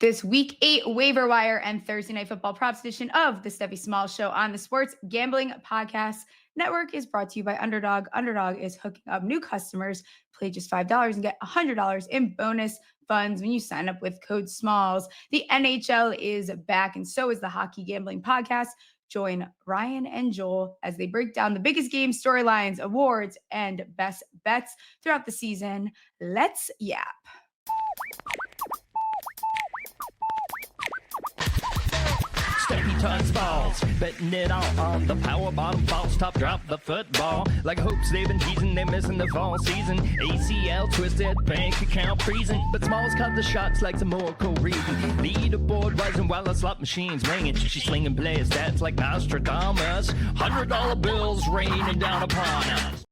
This week 8 waiver wire and Thursday night football props edition of the Steffi Smalls Show on the Sports Gambling Podcast Network is brought to you by Underdog. Underdog is hooking up new customers. Play just $5 and get $100 in bonus funds when you sign up with code SMALLS. The NHL is back, and so is the Hockey Gambling Podcast. Join Ryan and Joel as they break down the biggest game storylines, awards, and best bets throughout the season. Let's yap. Steffi turns balls, betting it all on the power bottom false top drop the football. Like hopes they've been teasing, they're missing the fall season. ACL twisted, bank account freezing, but Smalls cut the shots like some Oracle reading. Leaderboard rising while the slot machine's ringing. She's slinging player stats like Nostradamus. $100 bills raining down upon us.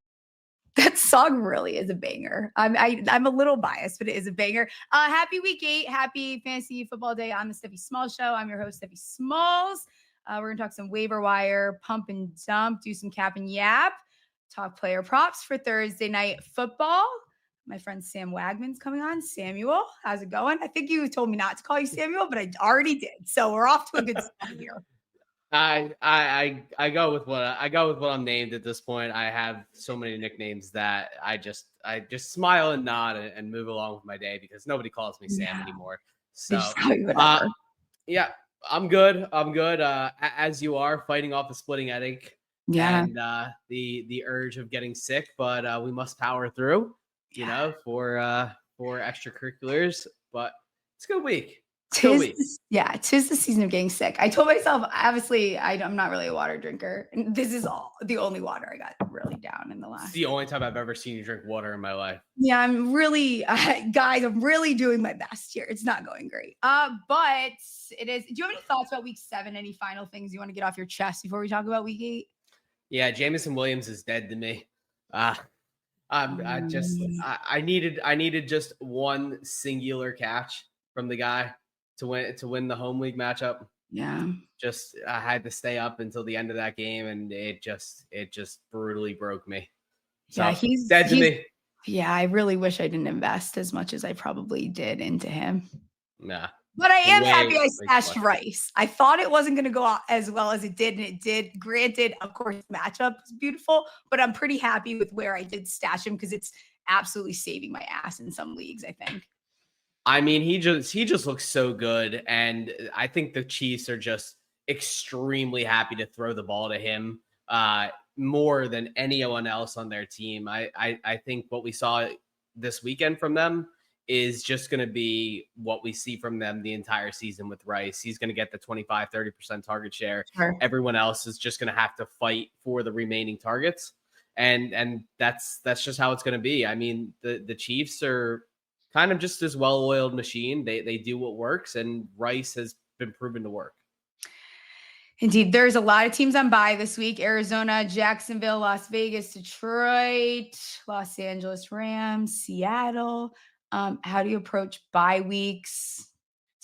That song really is a banger. I'm a little biased, but it is a banger. Happy week 8. Happy fantasy football day on the Steffi Smalls Show. I'm your host, Steffi Smalls. We're going to talk some waiver wire, pump and dump, do some cap and yap, talk player props for Thursday night football. My friend Sam Wagman's coming on. Samuel, how's it going? I think you told me not to call you Samuel, but I already did. So we're off to a good start here. I go with what I'm named at this point. I have so many nicknames that I just smile and nod and move along with my day because nobody calls me Sam anymore. So yeah, I'm good. As you are, fighting off a splitting headache. Yeah. And the urge of getting sick, but we must power through, for extracurriculars. But it's a good week. Tis the season of getting sick. I told myself, obviously, I'm not really a water drinker. And this is the only water I got really down in the last. It's the only time I've ever seen you drink water in my life. Yeah, I'm really, guys, I'm really doing my best here. It's not going great. But it is. Do you have any thoughts about week 7? Any final things you want to get off your chest before we talk about week 8? Yeah, Jameson Williams is dead to me. I needed just one singular catch from the guy to win the home league matchup. Yeah. I had to stay up until the end of that game, and it just brutally broke me. So yeah, he's dead to me. Yeah, I really wish I didn't invest as much as I probably did into him. Nah. But I am happy I stashed Rice. I thought it wasn't going to go out as well as it did, and it did. Granted, of course, matchup was beautiful, but I'm pretty happy with where I did stash him because it's absolutely saving my ass in some leagues, I think. I mean, he just looks so good, and I think the Chiefs are just extremely happy to throw the ball to him more than anyone else on their team. I think what we saw this weekend from them is just going to be what we see from them the entire season with Rice. He's going to get the 25-30% target share. Sure. Everyone else is just going to have to fight for the remaining targets, and that's just how it's going to be. I mean, the Chiefs are kind of just this well-oiled machine. They do what works, and Rice has been proven to work. Indeed. There's a lot of teams on bye this week. Arizona, Jacksonville, Las Vegas, Detroit, Los Angeles Rams, Seattle. How do you approach bye weeks?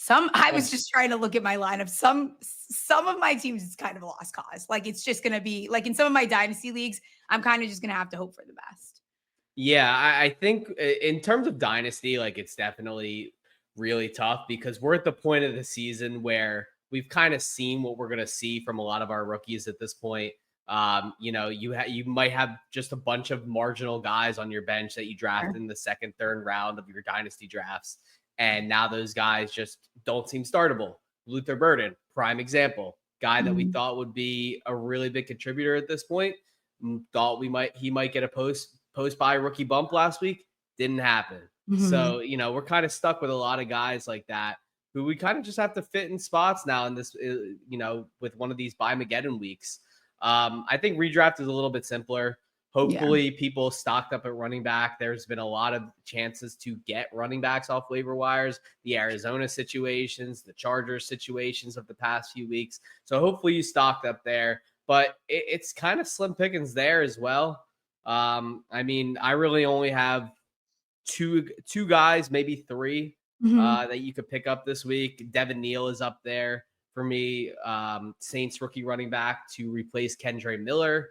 I was just trying to look at my lineup. Some of my teams, it's kind of a lost cause. Like, it's just going to be like in some of my dynasty leagues, I'm kind of just going to have to hope for the best. Yeah, I think in terms of dynasty, like it's definitely really tough because we're at the point of the season where we've kind of seen what we're going to see from a lot of our rookies at this point. You might have just a bunch of marginal guys on your bench that you draft in the second, third round of your dynasty drafts. And now those guys just don't seem startable. Luther Burden, prime example, guy that we thought would be a really big contributor at this point. Thought he might get a post-bye rookie bump last week. Didn't happen. So, we're kind of stuck with a lot of guys like that who we kind of just have to fit in spots now in this, with one of these bye-mageddon weeks. I think redraft is a little bit simpler. Hopefully people stocked up at running back. There's been a lot of chances to get running backs off waiver wires, the Arizona situations, the Chargers situations of the past few weeks. So hopefully you stocked up there, but it's kind of slim pickings there as well. I mean, I really only have two guys, maybe three, that you could pick up this week. Devin Neal is up there for me. Saints rookie running back to replace Kendre Miller.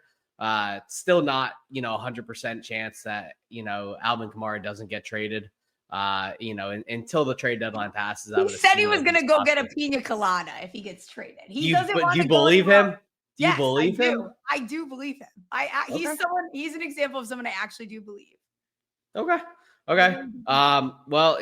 Still not, 100% chance that, Alvin Kamara doesn't get traded. until the trade deadline passes. He said he was going to go get a pina colada if he gets traded. He doesn't want to. Do you believe him? Do you Yes, believe him? I do believe him. He's an example of someone I actually do believe. Okay. Well,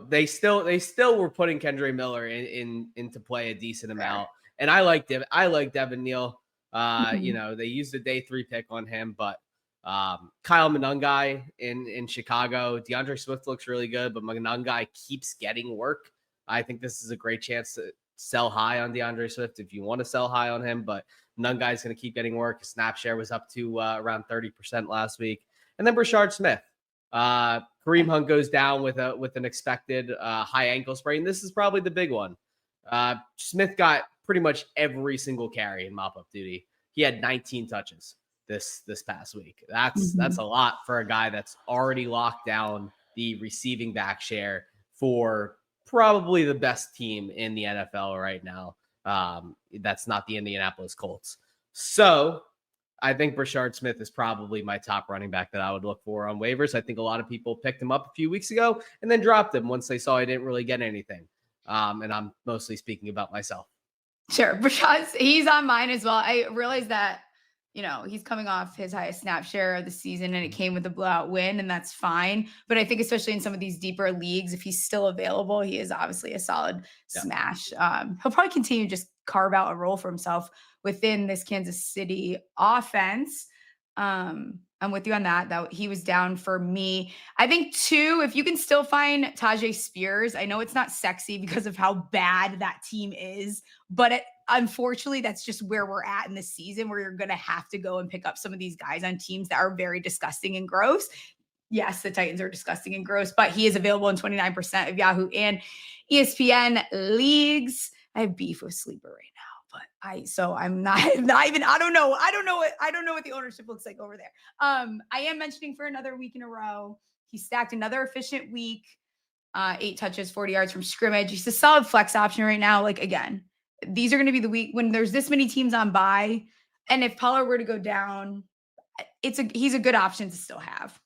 they still were putting Kendre Miller into play a decent amount, and I like Devin Neal. They used a day 3 pick on him, but Kyle Monangai in Chicago, DeAndre Swift looks really good, but Monangai keeps getting work. I think this is a great chance to sell high on DeAndre Swift if you want to sell high on him, but Monangai is going to keep getting work. His snap share was up to around 30% last week, and then Brashard Smith. Kareem Hunt goes down with an expected high ankle sprain. This is probably the big one. Smith got pretty much every single carry in mop-up duty. He had 19 touches this past week. That's a lot for a guy that's already locked down the receiving back share for probably the best team in the NFL right now. That's not the Indianapolis Colts. So I think Brashard Smith is probably my top running back that I would look for on waivers. I think a lot of people picked him up a few weeks ago and then dropped him once they saw he didn't really get anything. And I'm mostly speaking about myself. Sure. Brashard, he's on mine as well. I realized that, he's coming off his highest snap share of the season and it came with a blowout win, and that's fine. But I think especially in some of these deeper leagues, if he's still available, he is obviously a solid smash. He'll probably continue to just carve out a role for himself within this Kansas City offense. I'm with you on that he was down for me. I think 2, if you can still find Tyjae Spears, I know it's not sexy because of how bad that team is, but unfortunately, that's just where we're at in the season, where you're going to have to go and pick up some of these guys on teams that are very disgusting and gross. Yes, the Titans are disgusting and gross, but he is available in 29% of Yahoo and ESPN leagues. I have beef with Sleeper right now, but I'm not even, I don't know what the ownership looks like over there. I am mentioning for another week in a row, he stacked another efficient week, 8 touches, 40 yards from scrimmage. He's a solid flex option right now. Like, again, these are going to be the week when there's this many teams on bye. And if Pollard were to go down, he's a good option to still have.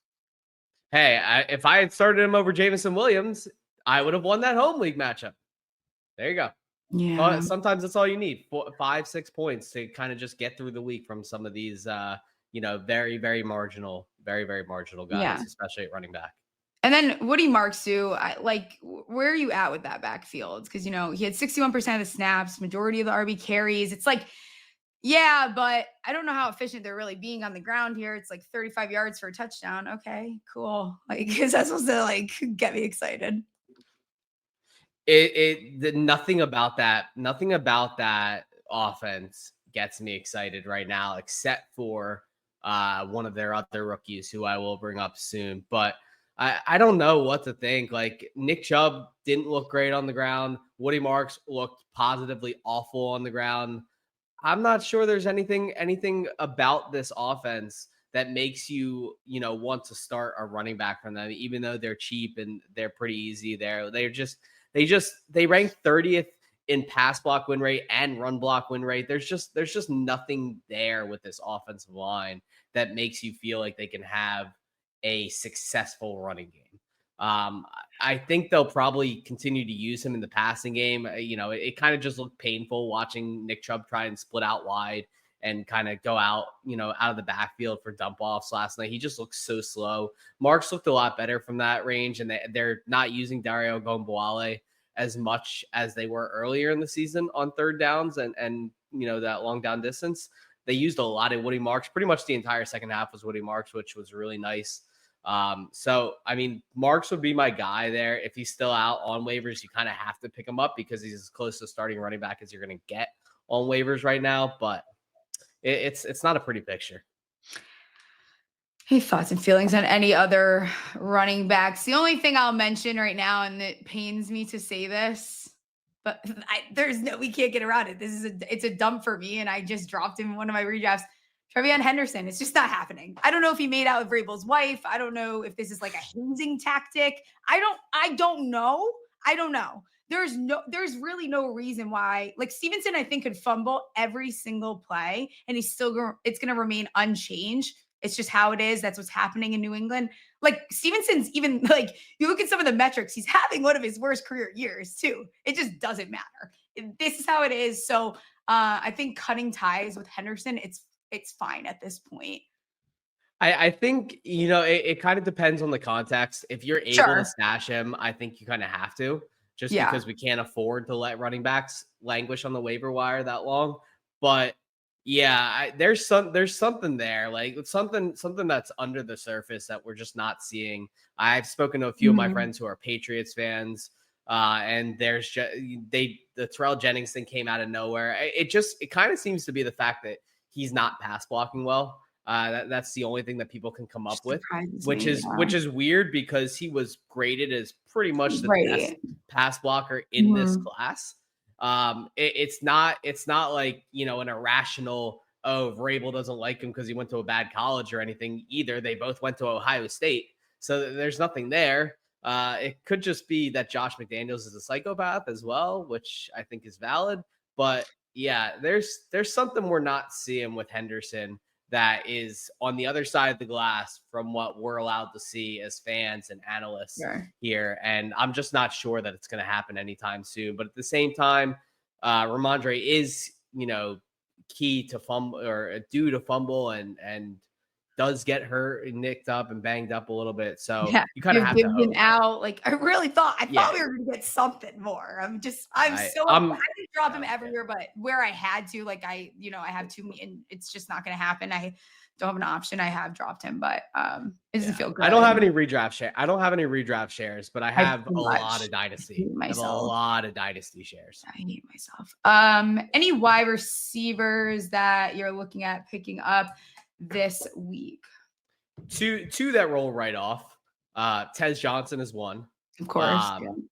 Hey, if I had started him over Jameson Williams, I would have won that home league matchup. There you go. Yeah. Sometimes that's all you need. 5-6 points to kind of just get through the week from some of these, very, very marginal guys, especially at running back. And then Woody Marksu, where are you at with that backfield? Because, he had 61% of the snaps, majority of the RB carries. It's like, yeah, but I don't know how efficient they're really being on the ground here. It's like 35 yards for a touchdown. Okay, cool. Is that supposed to get me excited? Nothing about that offense gets me excited right now, except for one of their other rookies who I will bring up soon. But I don't know what to think. Nick Chubb didn't look great on the ground. Woody Marks looked positively awful on the ground. I'm not sure there's anything about this offense that makes you, want to start a running back from them, even though they're cheap and they're pretty easy there. They rank 30th in pass block win rate and run block win rate. There's just nothing there with this offensive line that makes you feel like they can have a successful running game. I think they'll probably continue to use him in the passing game. It kind of just looked painful watching Nick Chubb try and split out wide and kind of go out, out of the backfield for dump offs last night. He just looked so slow. Marks looked a lot better from that range, and they're not using Dario Gomboale as much as they were earlier in the season on third downs and that long down distance. They used a lot of Woody Marks. Pretty much the entire second half was Woody Marks, which was really nice. Marks would be my guy there. If he's still out on waivers, you kind of have to pick him up because he's as close to starting running back as you're going to get on waivers right now. But it's not a pretty picture. Any thoughts and feelings on any other running backs? The only thing I'll mention right now, and it pains me to say this, but we can't get around it. It's a dump for me, and I just dropped him in one of my redrafts. Treveyon Henderson. It's just not happening. I don't know if he made out with Vrabel's wife. I don't know if this is like a hazing tactic. I don't know. There's really no reason why. Stevenson, I think, could fumble every single play, and it's going to remain unchanged. It's just how it is. That's what's happening in New England. Like Stevenson's even like, you look at some of the metrics, he's having one of his worst career years too. It just doesn't matter. This is how it is. So I think cutting ties with Henderson, it's fine at this point. I think, it kind of depends on the context. If you're able to stash him, I think you kind of have to, just because we can't afford to let running backs languish on the waiver wire that long. But yeah, there's something there, like something that's under the surface that we're just not seeing. I've spoken to a few of my friends who are Patriots fans, and the Terrell Jennings thing came out of nowhere. It kind of seems to be the fact that he's not pass blocking well. That's the only thing that people can come up with, which is weird because he was graded as pretty much the best pass blocker in this class. It's not like, an irrational, Vrabel doesn't like him because he went to a bad college or anything either. They both went to Ohio State. So there's nothing there. It could just be that Josh McDaniels is a psychopath as well, which I think is valid. But yeah, there's something we're not seeing with Henderson that is on the other side of the glass from what we're allowed to see as fans and analysts here. And I'm just not sure that it's going to happen anytime soon. But at the same time, Ramondre is, key to fumble or due to fumble and does get hurt and nicked up and banged up a little bit. So you kind of have to hope. Out. Like I really thought we were going to get something more. I didn't drop him everywhere, but where I had to, like I have to, and it's just not going to happen. I don't have an option. I have dropped him, but it doesn't feel good. I don't have any redraft shares, but I have a lot of dynasty. I have a lot of dynasty shares. I hate myself. Any wide receivers that you're looking at picking up this week? Two that roll right off. Tez Johnson is one. Of course.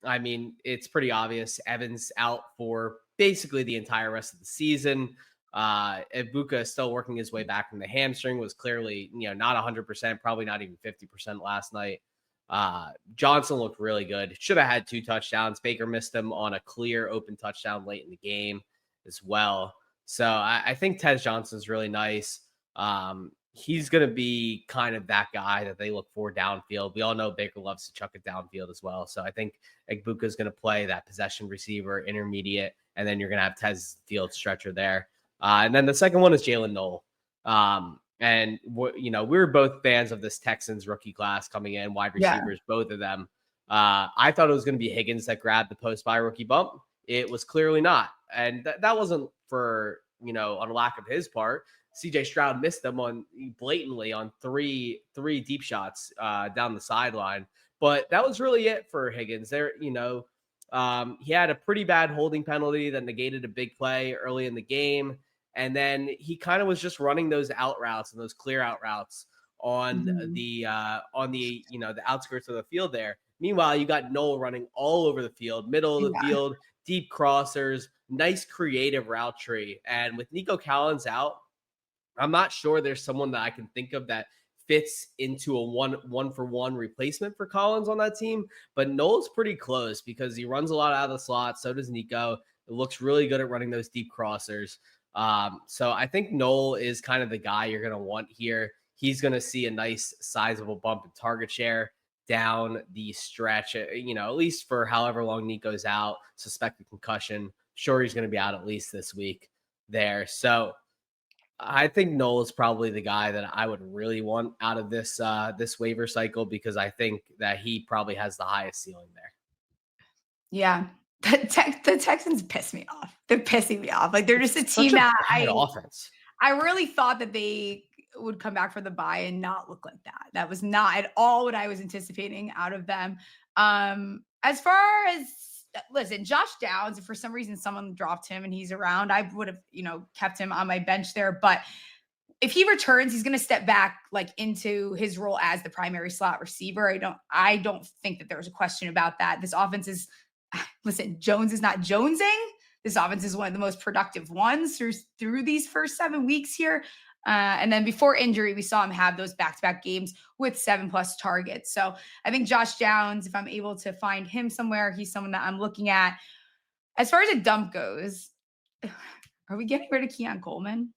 I mean, it's pretty obvious. Evans out for basically the entire rest of the season. Ibuka is still working his way back from the hamstring, was clearly, not 100%, probably not even 50% last night. Johnson looked really good. Should have had 2 touchdowns. Baker missed him on a clear open touchdown late in the game as well. So I think Tez Johnson's really nice. He's going to be kind of that guy that they look for downfield. We all know Baker loves to chuck it downfield as well. So I think Ibuka is going to play that possession receiver, intermediate, and then you're going to have Tez field stretcher there. And then the second one is Jalen Noel. And we were both fans of this Texans rookie class coming in, wide receivers, both of them. I thought it was going to be Higgins that grabbed the post-bye rookie bump. It was clearly not. And that wasn't for, on lack of his part. CJ Stroud missed them blatantly on three deep shots down the sideline. But that was really it for Higgins. There, he had a pretty bad holding penalty that negated a big play early in the game. And then he kind of was just running those out routes and those clear out routes on the outskirts of the field there. Meanwhile, you got Noel running all over the field, middle of the field, deep crossers, nice creative route tree. And with Nico Collins out, I'm not sure there's someone that I can think of that fits into a one-for-one replacement for Collins on that team. But Noel's pretty close because he runs a lot out of the slot. So does Nico. It looks really good at running those deep crossers. So I think Noel is kind of the guy you're going to want here. He's going to see a nice sizable bump in target share down the stretch, at least for however long Nico's out, suspected concussion. Sure, he's going to be out at least this week there. So I think Noel is probably the guy that I would really want out of this waiver cycle because I think that he probably has the highest ceiling there. Yeah. The Texans piss me off. They're pissing me off. Like they're just a team that offense. I really thought that they would come back for the bye and not look like that. That was not at all what I was anticipating out of them. As far as listen, Josh Downs, if for some reason someone dropped him and he's around, I would have, kept him on my bench there. But if he returns, he's going to step back like into his role as the primary slot receiver. I don't think that there's a question about that. This offense is, listen, Jones is not jonesing. This offense is one of the most productive ones through these first 7 weeks here. And then before injury, we saw him have those back-to-back games with 7+ targets. So I think Josh Downs, if I'm able to find him somewhere, he's someone that I'm looking at. As far as a dump goes, are we getting rid of Keon Coleman?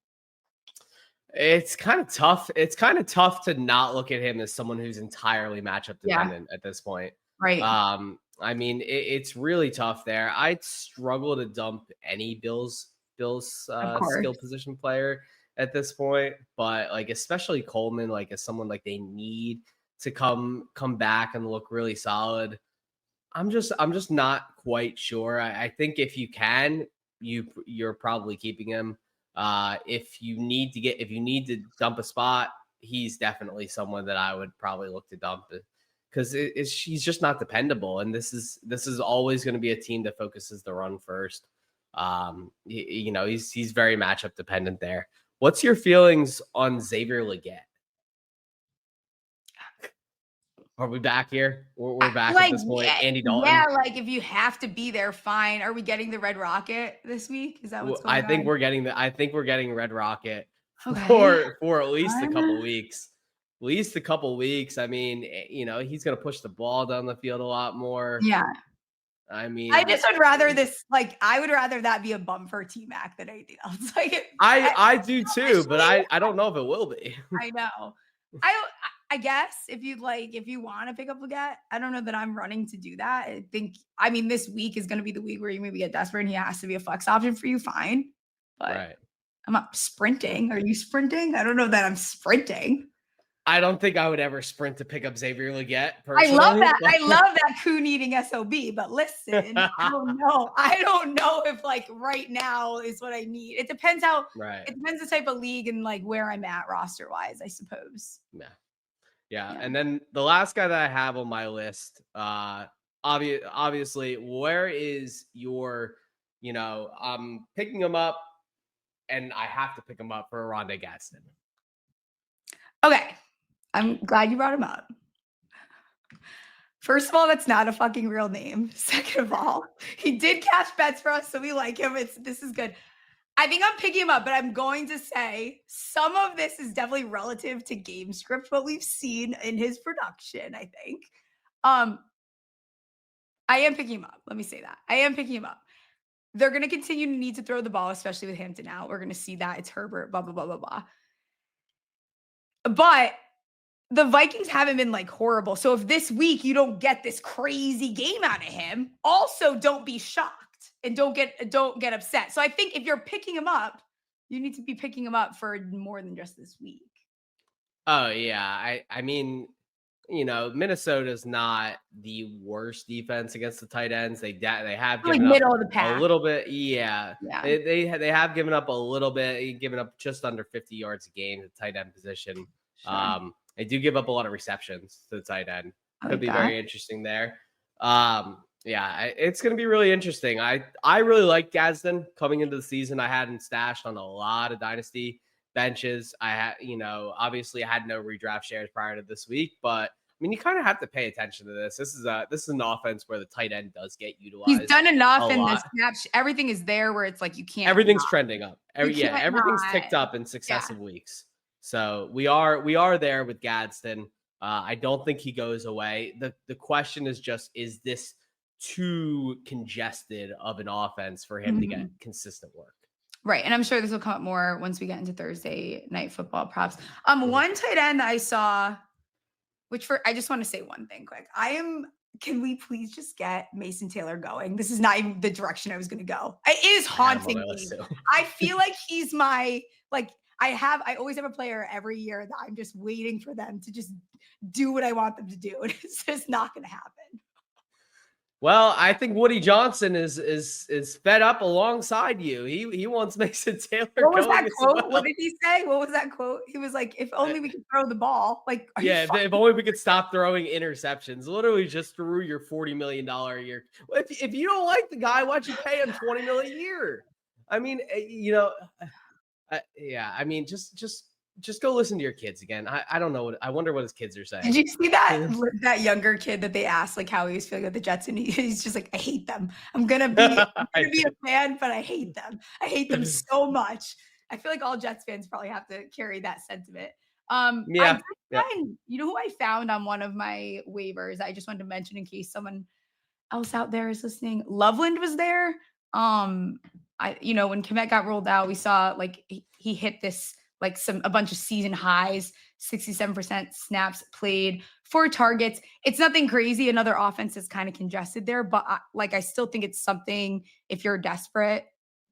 It's kind of tough. It's kind of tough to not look at him as someone who's entirely matchup dependent at this point. Right. I mean, it's really tough there. I'd struggle to dump any Bills skill position player at this point, but like especially Coleman, like as someone like they need to come back and look really solid. I'm just not quite sure. I think if you can, you're probably keeping him. If you need to dump a spot, he's definitely someone that I would probably look to dump because he's just not dependable. And this is always going to be a team that focuses the run first. He's very matchup dependent there. What's your feelings on Xavier Legette? Are we back here? We're back at this point. Andy Dalton. Yeah, like if you have to be there, fine. Are we getting the Red Rocket this week? Is that what's going on? I think we're getting Red Rocket for at least a couple weeks. At least a couple weeks. I mean, he's going to push the ball down the field a lot more. Yeah. I mean, I just would rather I would rather that be a bum for T-Mac than anything else. Like I do too, but I don't know if it will be. I know. I guess if you want to pick up Legette, I don't know that I'm running to do that. I mean, this week is going to be the week where you maybe get desperate and he has to be a flex option for you. Fine. But right. I'm not sprinting. Are you sprinting? I don't know that I'm sprinting. I don't think I would ever sprint to pick up Xavier Legette. Personally. I love that. I love that coon eating SOB, but listen, I don't know. I don't know if right now is what I need. It depends it depends the type of league and where I'm at roster wise, I suppose. Yeah. And then the last guy that I have on my list, obviously, where is your, I'm picking him up and I have to him up for Rondé Gadsden. Okay. I'm glad you brought him up. First of all, that's not a fucking real name. Second of all, he did cash bets for us, so we like him. This is good. I think I'm picking him up, but I'm going to say some of this is definitely relative to game script, what we've seen in his production, I think. I am picking him up. Let me say that. I am picking him up. They're going to continue to need to throw the ball, especially with Hampton out. We're going to see that. It's Herbert, blah, blah, blah, blah, blah. But the Vikings haven't been horrible. So if this week you don't get this crazy game out of him, also don't be shocked. And don't get upset. So I think if you're picking him up, you need to be picking him up for more than just this week. Oh yeah, I mean, Minnesota's not the worst defense against the tight ends. They have given up middle of the pack a little bit. Yeah. They have given up a little bit. Given up just under 50 yards a game at the tight end position. Sure. They do give up a lot of receptions to the tight end. Could be very interesting there. Yeah, it's going to be really interesting. I really like Gadsden coming into the season. I had him stashed on a lot of dynasty benches. I had, obviously I had no redraft shares prior to this week, but I mean, you kind of have to pay attention to this. This is an offense where the tight end does get utilized. He's done enough in this match. Everything is there where it's you can't. Everything's trending up. Everything's ticked up in successive weeks. So we are there with Gadsden. I don't think he goes away. The question is just, is this too congested of an offense for him to get consistent work? Right. And I'm sure this will come up more once we get into Thursday night football props. One tight end that I saw, I just want to say one thing quick. Can we please just get Mason Taylor going? This is not even the direction I was going to go. It is haunting me. I feel like he's my, I always have a player every year that I'm just waiting for them to just do what I want them to do. And it's just not going to happen. Well, I think Woody Johnson is fed up alongside you. He wants Mason Taylor. What was that quote? Well. What did he say? What was that quote? He was like, "If only we could throw the ball." If only we could stop throwing interceptions. Literally, just threw your $40 million a year. If you don't like the guy, why don't you pay him $20 million a year? I mean, I mean, just go listen to your kids again. I don't know I wonder what his kids are saying. Did you see that younger kid that they asked how he was feeling with the Jets, and he's just I hate them. I'm gonna be a fan, but I hate them. I hate them so much. I feel like all Jets fans probably have to carry that sentiment. You know who I found on one of my waivers? I just wanted to mention in case someone else out there is listening. Loveland was there. When Komet got rolled out, we saw he hit this like a bunch of season highs, 67% snaps played, 4 targets. It's nothing crazy. Another offense is kind of congested there, but I still think it's something if you're desperate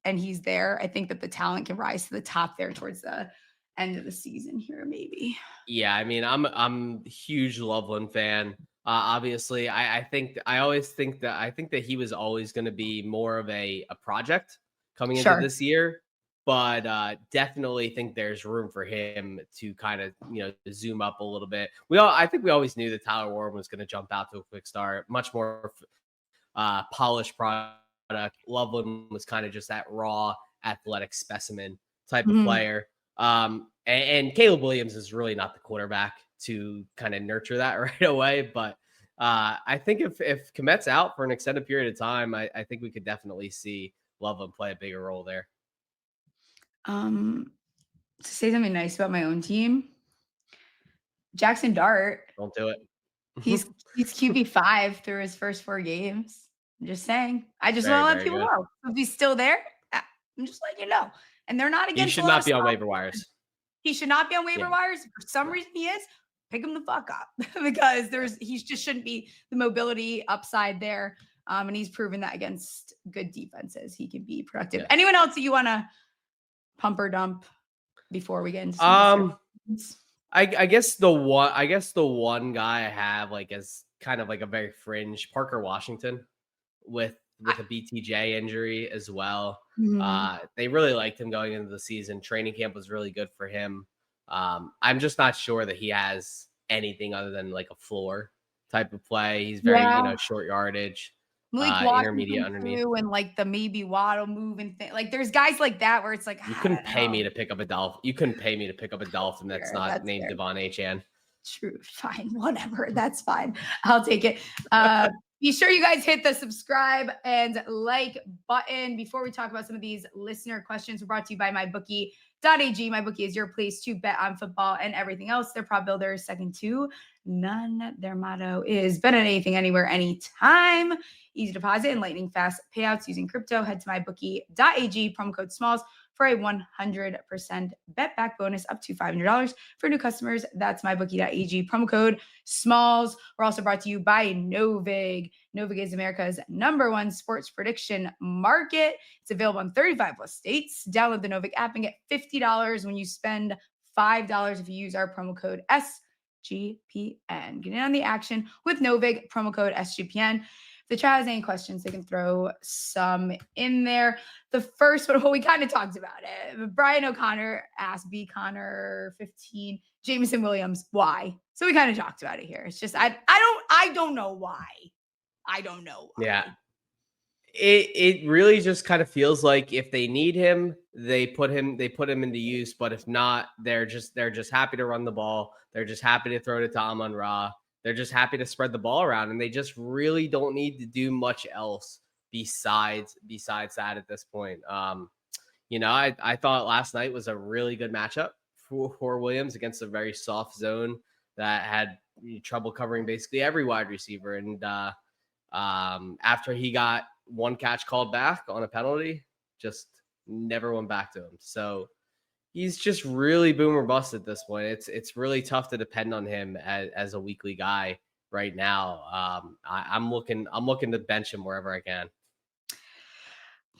and he's there, I think that the talent can rise to the top there towards the end of the season here, maybe. Yeah, I mean, I'm a huge Loveland fan. Obviously, I think that he was always going to be more of a project coming into this year, but definitely think there's room for him to kind of zoom up a little bit. I think we always knew that Tyler Warren was going to jump out to a quick start, much more polished product. Loveland was kind of just that raw athletic specimen type of player. And Caleb Williams is really not the quarterback to kind of nurture that right away. But I think if Kmet's out for an extended period of time, I think we could definitely see Loveland play a bigger role there. To say something nice about my own team, Jaxson Dart. Don't do it. He's QB5 through his first 4 games. I'm just saying. I just want to let people know. If he's still there, I'm just letting you know. And they're not against. He should not be on waiver wires. He should not be on waiver wires. For some reason he is. Pick him the fuck up because he just shouldn't be the mobility upside there. And he's proven that against good defenses, he can be productive. Yeah. Anyone else that you want to pump or dump before we get into I guess the one guy I have as kind of a very fringe, Parker Washington with a BTJ injury as well. Mm-hmm. They really liked him going into the season. Training camp was really good for him. I'm just not sure that he has anything other than a floor type of play. He's very, short yardage, intermediate underneath, and the maybe waddle move and thing. There's guys like that where it's you couldn't pay me to pick up a dolphin. You couldn't pay me to pick up a dolphin that's not named Devon Achane. True, fine, whatever. That's fine. I'll take it. Be sure you guys hit the subscribe and like button. Before we talk about some of these listener questions, we're brought to you by MyBookie.ag. MyBookie is your place to bet on football and everything else. They're prop builders, second to none. Their motto is bet on anything, anywhere, anytime. Easy deposit and lightning fast payouts using crypto. Head to MyBookie.ag, promo code SMALLS for a 100% bet back bonus up to $500 for new customers. That's MyBookie.ag, promo code SMALLS. We're also brought to you by Novig. Novig is America's #1 sports prediction market. It's available in 35 plus states. Download the Novig app and get $50 when you spend $5 if you use our promo code SGPN. Get in on the action with Novig, promo code SGPN. If the chat has any questions, they can throw some in there. The first one, we kind of talked about it. Brian O'Connor asked BConnor15, Jameson Williams, why? So we kind of talked about it here. It's just I don't know why. I don't know why. Yeah. It really just kind of feels like if they need him, they put him into use. But if not, they're just happy to run the ball. They're just happy to throw to Amon-Ra. They're just happy to spread the ball around, and they just really don't need to do much else besides that at this point. I thought last night was a really good matchup for Williams against a very soft zone that had trouble covering basically every wide receiver. And after he got one catch called back on a penalty, just never went back to him. So he's just really boom or bust at this point. It's really tough to depend on him as a weekly guy right now. I'm looking to bench him wherever I can.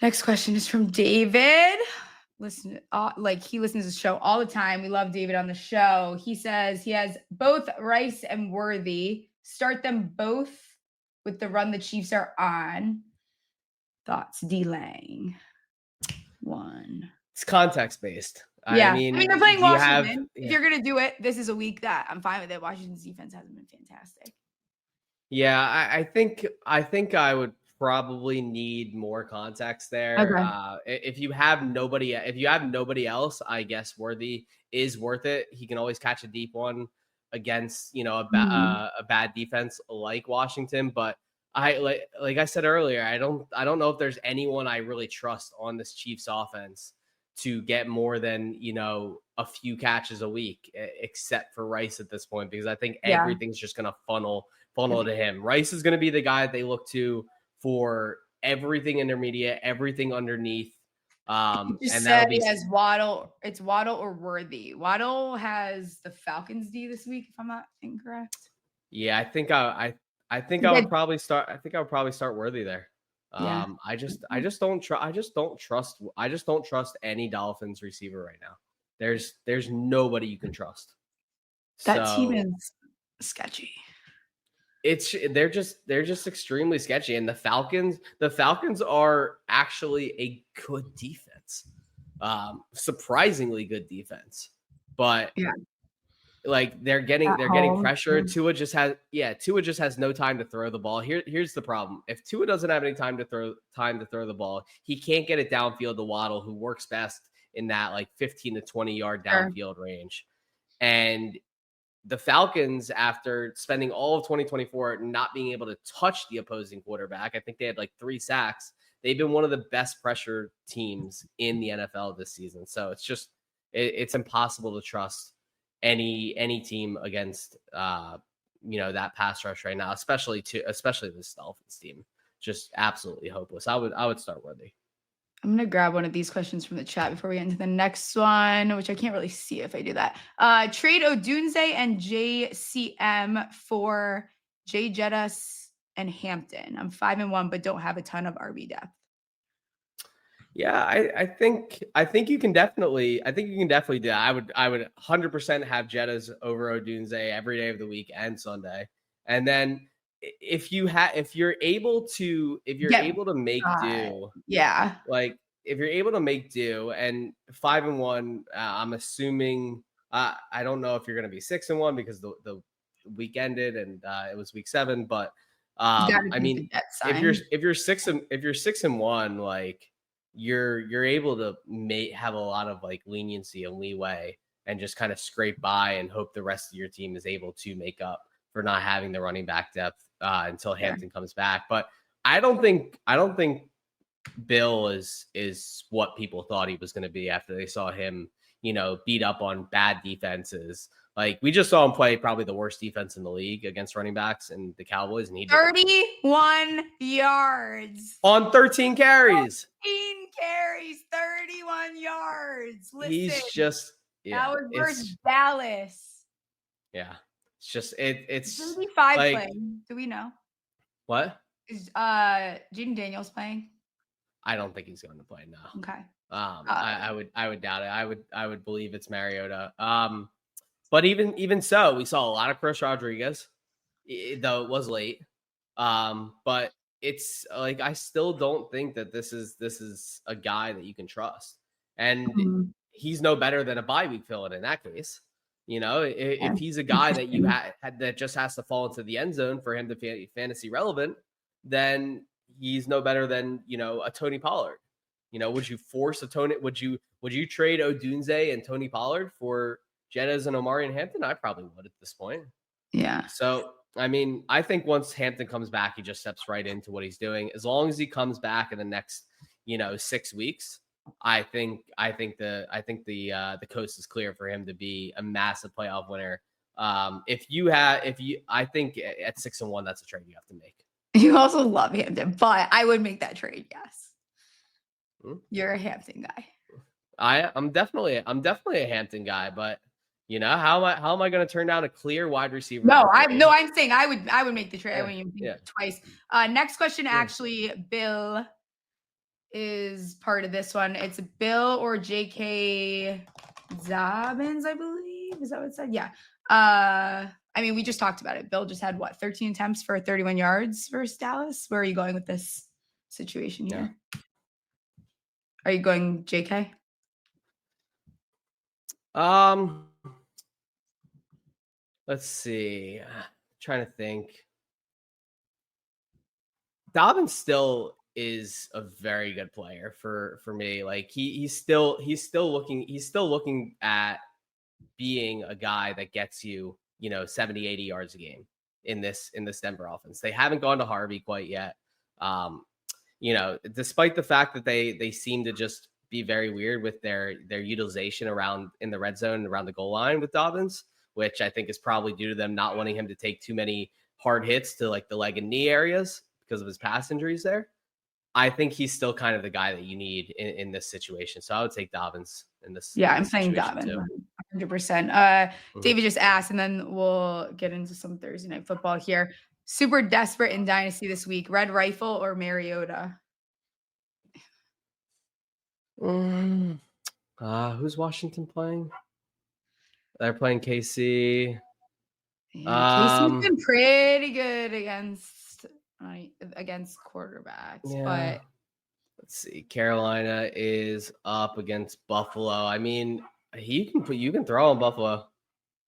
Next question is from David. Listen, he listens to the show all the time. We love David on the show. He says he has both Rice and Worthy. Start them both with the run the Chiefs are on. Thoughts, D-Lang. 1. It's context based. Yeah. I mean, they're playing Washington. If you're going to do it, this is a week that I'm fine with it. Washington's defense hasn't been fantastic. Yeah, I think I would probably need more context there. Okay. If you have nobody else, I guess Worthy is worth it. He can always catch a deep one against, a bad defense like Washington. But like I said earlier, I don't know if there's anyone I really trust on this Chiefs offense to get more than, a few catches a week, except for Rice at this point, because I think everything's just going to funnel to him. Rice is going to be the guy that they look to for everything intermediate, everything underneath. You just And said that'll be he has Waddle. It's Waddle or Worthy. Waddle has the Falcons D this week, if I'm not incorrect. yeah. I think You I would said- probably start. I think I would probably start Worthy there. Yeah. I just don't trust any Dolphins receiver right now. There's nobody you can trust. That team So is sketchy. they're just extremely sketchy. And the Falcons are actually a good defense. Surprisingly good defense. But Yeah. like they're getting home, pressure. yeah. Tua just has no time to throw the ball. Here's the problem. If Tua doesn't have any time to throw the ball, he can't get it downfield to Waddle, who works best in that like 15 to 20 yard downfield range. And the Falcons, after spending all of 2024 not being able to touch the opposing quarterback, I think they had like 3 sacks. They've been one of the best pressure teams in the NFL this season. So it's impossible to trust any team against that pass rush right now, especially this Dolphins team. Just absolutely hopeless. I would start Worthy. I'm going to grab one of these questions from the chat before we get into the next one, which I can't really see if I do that. Trade Odunze and JCM for Jettas and Hampton. I'm 5-1, but don't have a ton of RB depth. Yeah, I think you can definitely do that. I would 100% have Jettas over Odunze every day of the week and Sunday. And then if you're able to make do, yeah, like if you're able to make do, and 5-1, I'm assuming I don't know if you're going to be 6-1 because the week ended and it was week 7, but I mean if you're 6-1, like you're able to have a lot of like leniency and leeway and just kind of scrape by and hope the rest of your team is able to make up for not having the running back depth until Hampton comes back. But I don't think Bill is what people thought he was going to be after they saw him, beat up on bad defenses. Like we just saw him play probably the worst defense in the league against running backs and the Cowboys, and he 31 yards on 13 carries. 13 carries, 31 yards. Listen, he's just that was versus Dallas. Yeah, it's just it's 35 like, playing. Do we know what is Jaden Daniels playing? I don't think he's going to play now. Okay. I would doubt it. I would believe it's Mariota. But even so, we saw a lot of Chris Rodriguez, though it was late. But it's like I still don't think that this is a guy that you can trust, and he's no better than a bye week fill-in in that case. If he's a guy that you had that just has to fall into the end zone for him to be fantasy relevant, then he's no better than a Tony Pollard. Would you force a Tony? Would you trade Odunze and Tony Pollard for Jettas and Omari and Hampton? I probably would at this point. Yeah. So, I mean, I think once Hampton comes back, he just steps right into what he's doing. As long as he comes back in the next, 6 weeks, I think the coast is clear for him to be a massive playoff winner. I think at 6-1, that's a trade you have to make. You also love Hampton, but I would make that trade. Yes. You're a Hampton guy. I'm definitely a Hampton guy, but how am I going to turn down a clear wide receiver? I'm saying I would make the trade. I wouldn't even think twice. Next question, actually, Bill is part of this one. It's Bill or JK Dobbins, I believe. Is that what it said? Yeah. I mean, we just talked about it. Bill just had 13 attempts for 31 yards versus Dallas. Where are you going with this situation here? Yeah. Are you going JK? Let's see. Trying to think. Dobbins still is a very good player for me. Like he's still looking at being a guy that gets you, 70, 80 yards a game in this Denver offense. They haven't gone to Harvey quite yet. Despite the fact that they seem to just be very weird with their utilization around in the red zone, around the goal line with Dobbins, which I think is probably due to them not wanting him to take too many hard hits to like the leg and knee areas because of his past injuries there. I think he's still kind of the guy that you need in this situation. So I would take Dobbins in this. Yeah, in I'm this playing situation Dobbins too. 100%. David just asked, and then we'll get into some Thursday night football here. Super desperate in Dynasty this week. Red Rifle or Mariota? Who's Washington playing? They're playing KC. Yeah, Casey's been pretty good against quarterbacks, Yeah. but Let's see. Carolina is up against Buffalo. I mean, you can throw on Buffalo.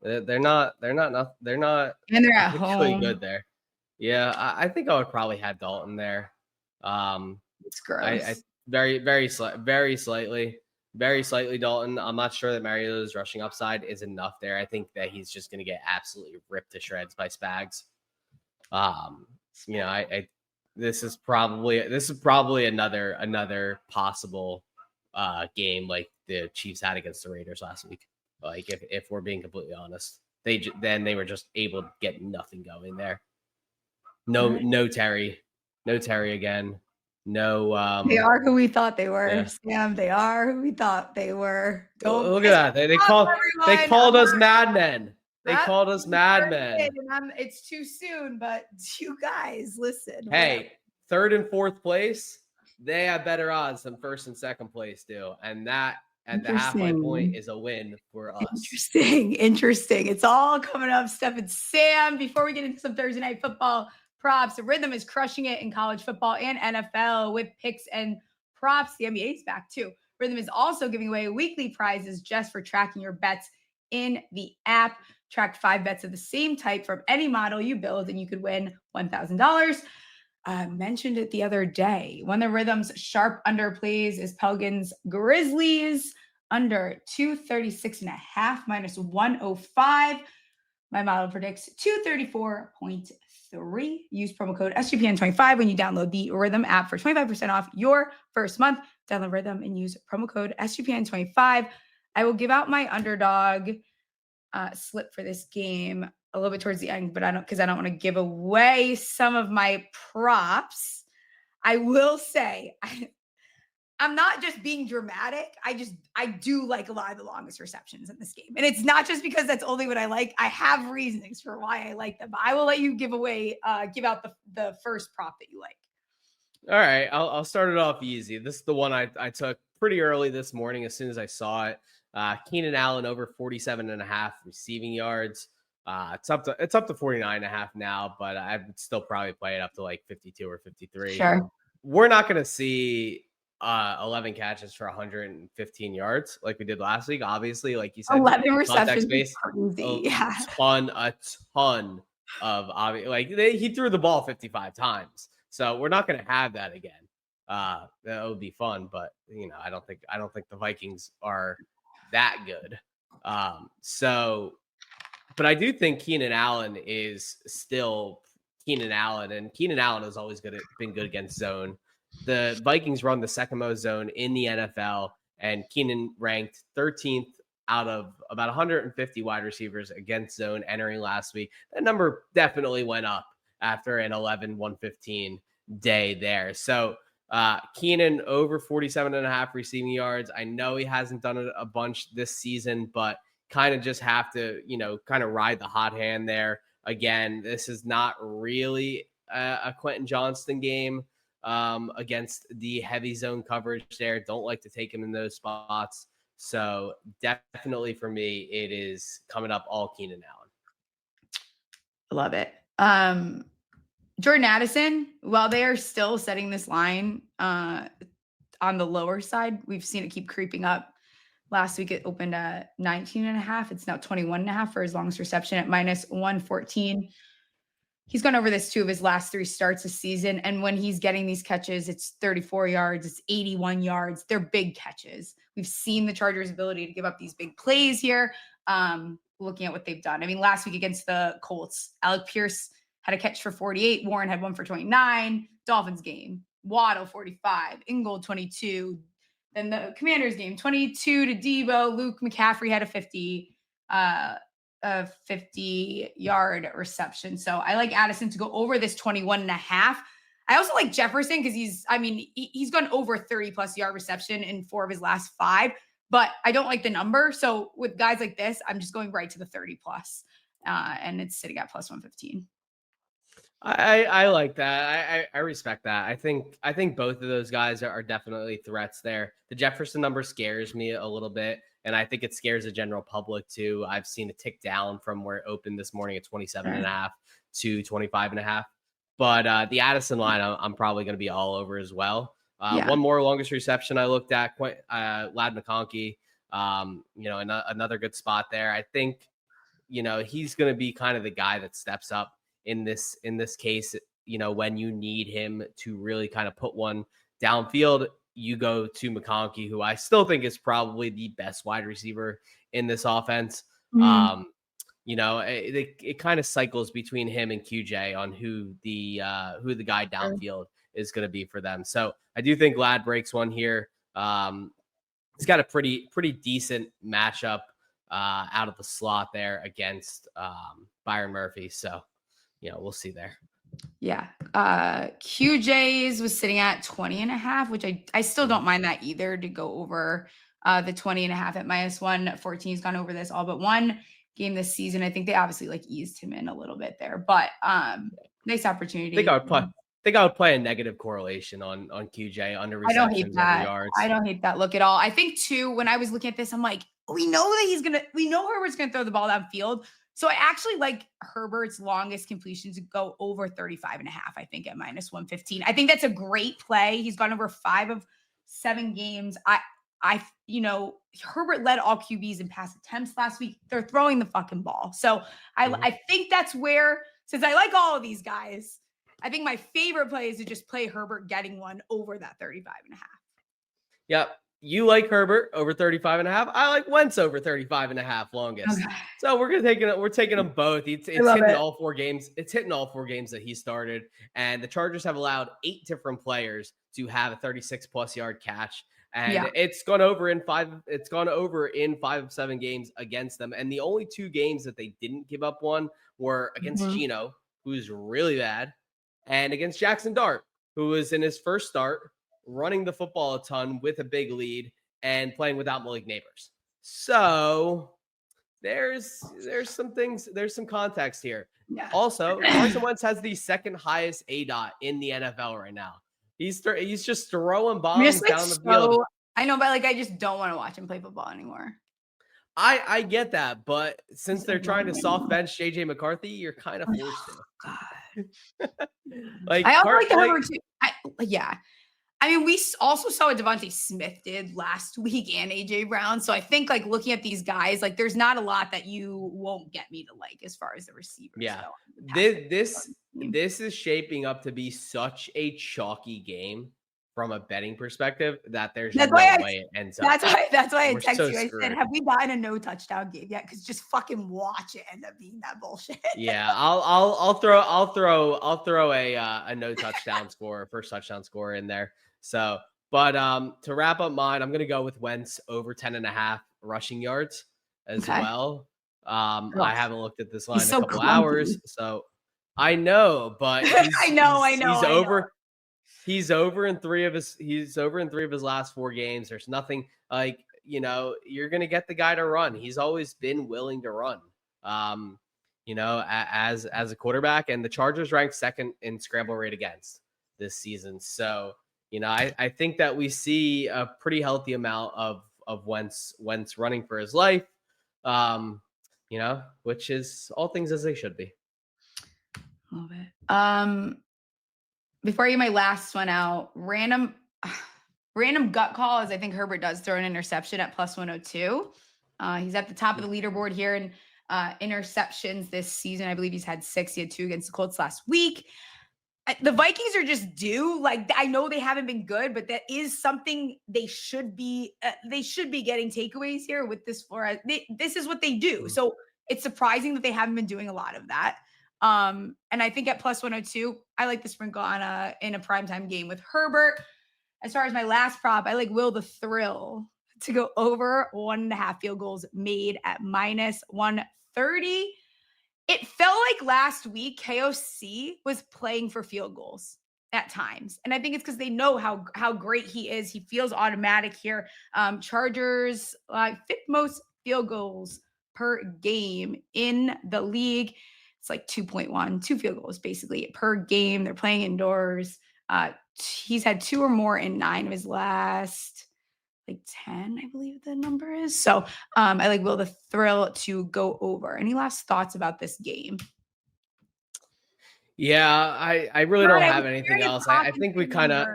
They're not, and they're at really home. good there. Yeah, I think I would probably have Dalton there. It's gross. I very slightly Dalton. I'm not sure that Mariota's rushing upside is enough there. I think that he's just going to get absolutely ripped to shreds by Spags. This is probably another possible game like the Chiefs had against the Raiders last week. Like if we're being completely honest, they were just able to get nothing going there. No Terry again. No, they are who we thought they were, yeah. Sam. They are who we thought they were. Don't look at that. They called us madmen. They called us madmen. It's too soon, but you guys, listen. Hey, third and fourth place, they have better odds than first and second place do, and that at the halfway point is a win for us. Interesting. It's all coming up, Steph and Sam. Before we get into some Thursday night football props, the Rhythm is crushing it in college football and NFL with picks and props. The NBA's back too. Rhythm is also giving away weekly prizes just for tracking your bets in the app. Track 5 bets of the same type from any model you build, and you could win $1,000. Mentioned it the other day. One of the Rhythm's sharp under plays is Pelicans Grizzlies under 236.5 minus 105. My model predicts 234.3. Use promo code SGPN25 when you download the Rhythm app for 25% off your first month. Download Rhythm and use promo code SGPN25. I will give out my underdog slip for this game a little bit towards the end, but I don't want to give away some of my props. I will say I'm not just being dramatic. I do like a lot of the longest receptions in this game. And it's not just because that's only what I like. I have reasonings for why I like them. But I will let you give out the first prop that you like. All right. I'll start it off easy. This is the one I took pretty early this morning as soon as I saw it. Keenan Allen over 47.5 receiving yards. It's up to 49.5 now, but I would still probably play it up to like 52 or 53. Sure. We're not going to see 11 catches for 115 yards like we did last week. Obviously, like you said, 11 receptions. A ton of he threw the ball 55 times. So we're not going to have that again. That would be fun, but I don't think the Vikings are that good. But I do think Keenan Allen is still Keenan Allen, and Keenan Allen has always been good against zone. The Vikings run the second most zone in the NFL, and Keenan ranked 13th out of about 150 wide receivers against zone entering last week. That number definitely went up after an 11-115 day there. So Keenan over 47.5 receiving yards. I know he hasn't done it a bunch this season, but kind of just have to, kind of ride the hot hand there. Again, this is not really a Quentin Johnston game against the heavy zone coverage there. Don't like to take him in those spots. So definitely for me, it is coming up all Keenan Allen. Love it. Jordan Addison, while they are still setting this line on the lower side, we've seen it keep creeping up. Last week, it opened at 19.5. It's now 21.5 for his longest reception at minus 114. He's gone over this 2 of his last 3 starts this season. And when he's getting these catches, it's 34 yards, it's 81 yards. They're big catches. We've seen the Chargers' ability to give up these big plays here. Looking at what they've done. I mean, last week against the Colts, Alec Pierce had a catch for 48. Warren had one for 29. Dolphins game, Waddle 45. Ingold 22. Then the Commanders game, 22 to Debo. Luke McCaffrey had a 50-yard reception. So I like Addison to go over this 21.5. I also like Jefferson because he's gone over 30 plus yard reception in 4 of his last 5, but I don't like the number. So with guys like this, I'm just going right to the 30 plus, and it's sitting at plus 115. I like that. I respect that. I think both of those guys are definitely threats there. The Jefferson number scares me a little bit, and I think it scares the general public too. I've seen it tick down from where it opened this morning at 27.5 to 25.5. But the Addison line, I'm probably going to be all over as well. One more longest reception I looked at, Lad McConkey. Another good spot there. I think, he's going to be kind of the guy that steps up in this case. When you need him to really kind of put one downfield, you go to McConkey, who I still think is probably the best wide receiver in this offense. Mm-hmm. It kind of cycles between him and QJ on who the guy downfield is going to be for them. So I do think Lad breaks one here. He's got a pretty decent matchup out of the slot there against Byron Murphy. So, we'll see there. Yeah. QJ's was sitting at 20.5, which I still don't mind that either, to go over the 20.5 at minus 114. He's gone over this all but one game this season. I think they obviously eased him in a little bit there, but nice opportunity. I think I would play a negative correlation on QJ under receptions. I don't hate that. Yards. I don't hate that look at all. I think too, when I was looking at this, I'm like, we know Herbert's gonna throw the ball downfield. So I actually like Herbert's longest completions to go over 35.5, I think, at minus 115. I think that's a great play. He's gone over 5 of 7 games. Herbert led all QBs in pass attempts last week. They're throwing the fucking ball. So I think that's where, since I like all of these guys, I think my favorite play is to just play Herbert getting one over that 35.5. Yep. You like Herbert over 35.5. I like Wentz over 35.5 longest. Okay. So we're taking them both. It's hitting all 4 games. It's hitting all 4 games that he started. And the Chargers have allowed 8 different players to have a 36 plus yard catch. And it's gone over in 5 of 7 games against them. And the only 2 games that they didn't give up one were against Geno, who's really bad, and against Jaxson Dart, who was in his first start, running the football a ton with a big lead and playing without Malik Neighbors. So there's some things, there's some context here. Yeah. Also, Carson Wentz has the second highest ADOT in the NFL right now. He's just throwing bombs down the field. I know, but I just don't want to watch him play football anymore. I get that, but since they're trying to soft bench JJ McCarthy, you're kind of forced to. God. I also like the Herbert too. We also saw what Devontae Smith did last week and AJ Brown. So I think looking at these guys, there's not a lot that you won't get me to like as far as the receivers. Yeah. This is shaping up to be such a chalky game from a betting perspective that there's no way it ends up. That's why I texted you. I said, have we gotten a no touchdown game yet? Because just fucking watch it end up being that bullshit. Yeah, I'll throw a no touchdown score, first touchdown score in there. So, but to wrap up mine, I'm gonna go with Wentz over 10.5 rushing yards as well. I haven't looked at this line in a couple hours, so I know, but he's over in 3 of his last 4 games. There's nothing you're gonna get the guy to run. He's always been willing to run. As a quarterback, and the Chargers ranked 2nd in scramble rate against this season. So, I think that we see a pretty healthy amount of Wentz running for his life, which is all things as they should be. Love it. Before I get my last one out, random gut call is I think Herbert does throw an interception at plus 102. He's at the top of the leaderboard here in interceptions this season. I believe he's had 6. He had 2 against the Colts last week. The Vikings are just due. I know they haven't been good, but that is something they should be getting takeaways here with this. This is what they do. So it's surprising that they haven't been doing a lot of that. And I think at plus 102, I like the sprinkle on in a primetime game with Herbert. As far as my last prop, I like Will the Thrill to go over 1.5 field goals made at minus 130. It felt like last week KOC was playing for field goals. at times. And I think it's because they know how great he is. He feels automatic here. Chargers, fifth most field goals per game in the league. It's like 2.1, 2 field goals basically per game. They're playing indoors. He's had 2 or more in 9 of his last 10, I believe the number is. So I like Will the Thrill to go over. Any last thoughts about this game? Yeah, I really don't have anything else. I think we kind of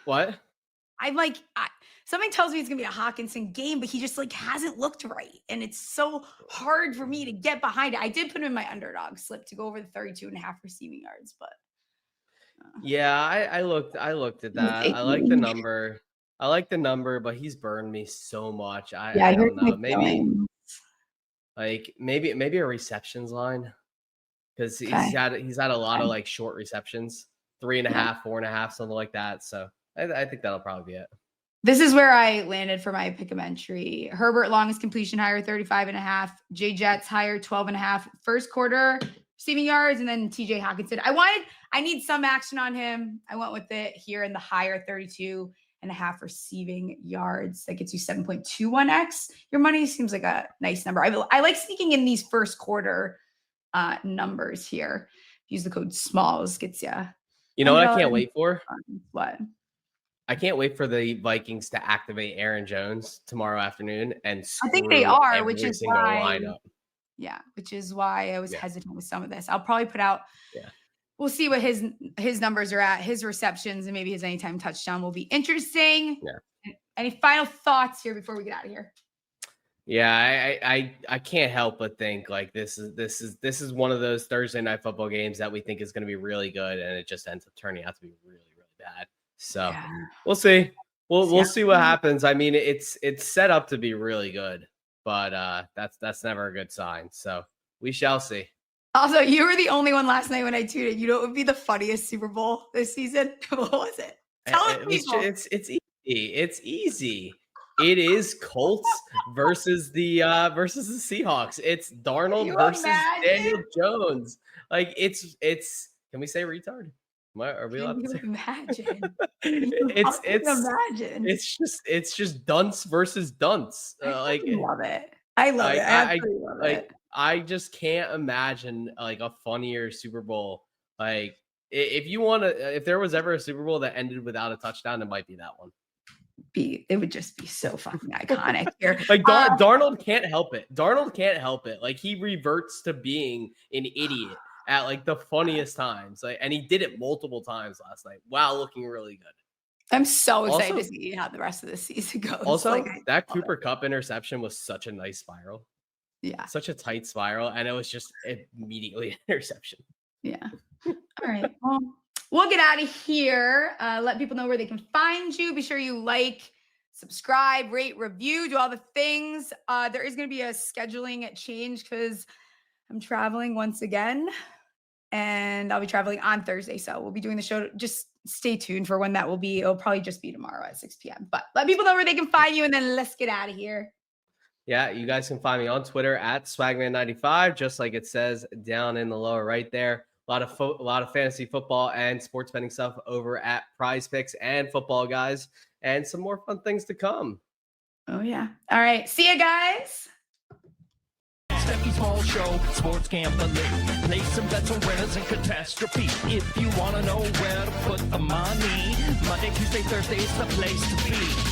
what? I'm like, something tells me it's gonna be a Hawkinson game, but he just hasn't looked right, and it's so hard for me to get behind it. I did put him in my underdog slip to go over the 32.5 receiving yards, but yeah, I looked at that. I like the number. But he's burned me so much. I don't know. Maybe a receptions line. Because he's had a lot of short receptions, 3.5, 4.5, something like that. So I think that'll probably be it. This is where I landed for my pick 'em entry. Herbert longest completion higher, 35.5. Jets higher, 12.5. First quarter receiving yards, and then TJ Hawkinson. I need some action on him. I went with it here in the higher 32.5 receiving yards. That gets you 7.21x. Your money seems like a nice number. I like sneaking in these first quarter numbers here. Use the code SMALLS, gets you. You know what I can't wait for? What? I can't wait for the Vikings to activate Aaron Jones tomorrow afternoon and I think they are, which is why lineup. Yeah, which is why I was hesitant with some of this. I'll probably put out we'll see what his numbers are at, his receptions, and maybe his anytime touchdown will be interesting. Yeah. Any final thoughts here before we get out of here? Yeah, I can't help but think this is one of those Thursday night football games that we think is going to be really good, and it just ends up turning out to be really, really bad. So we'll see. We'll see what happens. I mean, it's set up to be really good, but that's never a good sign. So we shall see. Also, you were the only one last night when I tweeted. You know, it would be the funniest Super Bowl this season. What was it? Tell people. It's easy. It's easy. It is Colts versus the Seahawks. It's Darnold versus Daniel Jones. It's can we say retard? Are we allowed to say? Imagine. It's just dunce versus dunce. I love it. I love it. I absolutely love it. I just can't imagine a funnier Super Bowl. If there was ever a Super Bowl that ended without a touchdown, it might be that one. It would just be so fucking iconic here. Darnold can't help it. He reverts to being an idiot at the funniest times. And he did it multiple times last night. Wow, looking really good. I'm so excited to see how the rest of the season goes. Also, that Cooper Kupp interception was such a nice spiral. Yeah. Such a tight spiral, and it was just immediately an interception. Yeah. All right. Well, we'll get out of here. Let people know where they can find you. Be sure you subscribe, rate, review, do all the things. There is going to be a scheduling change because I'm traveling once again, and I'll be traveling on Thursday. So we'll be doing the show. Just stay tuned for when that will be. It'll probably just be tomorrow at 6 p.m. But let people know where they can find you, and then let's get out of here. Yeah, you guys can find me on Twitter at Swagman95, just like it says down in the lower right there. A lot of fantasy football and sports betting stuff over at Prize Picks and Football Guys, and some more fun things to come. Oh yeah! All right, see you guys. Steffi Small Show, sports gambling. Play some bets on winners and catastrophe. If you want to know where to put the money, Monday, Tuesday, Thursday is the place to be.